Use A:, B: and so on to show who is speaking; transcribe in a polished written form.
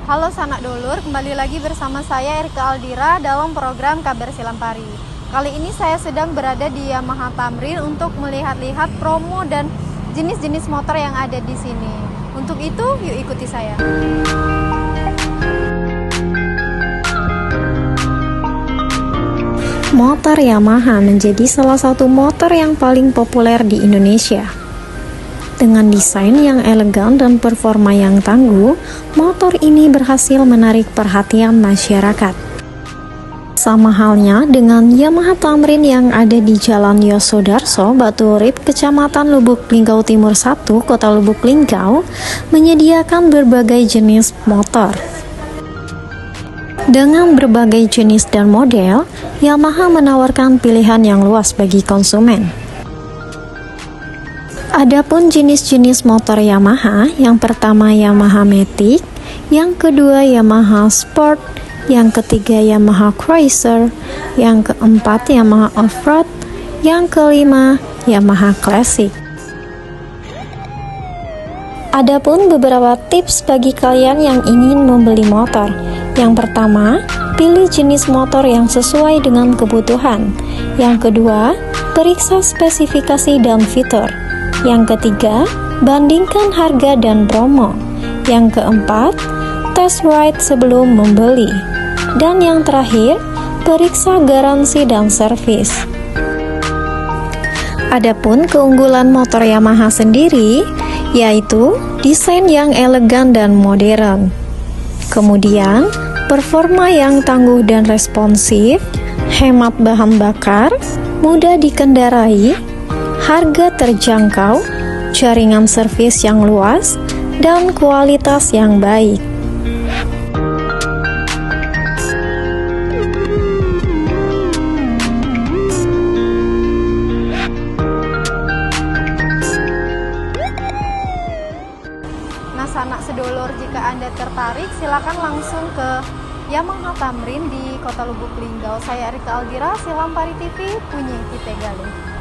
A: Halo sanak dulur, kembali lagi bersama saya Erika Aldira dalam program Kabar Silampari. Kali ini saya sedang berada di Yamaha Tamrin untuk melihat-lihat promo dan jenis-jenis motor yang ada di sini. Untuk itu, yuk ikuti saya.
B: Motor Yamaha menjadi salah satu motor yang paling populer di Indonesia. Dengan desain yang elegan dan performa yang tangguh, motor ini berhasil menarik perhatian masyarakat. Sama halnya dengan Yamaha Tamrin yang ada di Jalan Yosudarso, Batu Urip, Kecamatan Lubuk Linggau Timur 1, Kota Lubuk Linggau, menyediakan berbagai jenis motor. Dengan berbagai jenis dan model, Yamaha menawarkan pilihan yang luas bagi konsumen. Adapun jenis-jenis motor Yamaha, yang pertama Yamaha Matic, yang kedua Yamaha Sport, yang ketiga Yamaha Cruiser, yang keempat Yamaha Offroad, yang kelima Yamaha Classic. Adapun beberapa tips bagi kalian yang ingin membeli motor. Yang pertama, pilih jenis motor yang sesuai dengan kebutuhan. Yang kedua, periksa spesifikasi dan fitur. Yang ketiga, bandingkan harga dan promo. Yang keempat, test ride sebelum membeli. Dan yang terakhir, periksa garansi dan servis. Adapun keunggulan motor Yamaha sendiri, yaitu desain yang elegan dan modern. Kemudian, performa yang tangguh dan responsif, hemat bahan bakar, mudah dikendarai, harga terjangkau, jaringan servis yang luas, dan kualitas yang baik.
A: Nah, sanak sedulur, jika Anda tertarik, silakan langsung ke Yamaha Tamrin di Kota Lubuk Linggau. Saya Erika Aldira, Silampari TV, Punyi Kita Galih.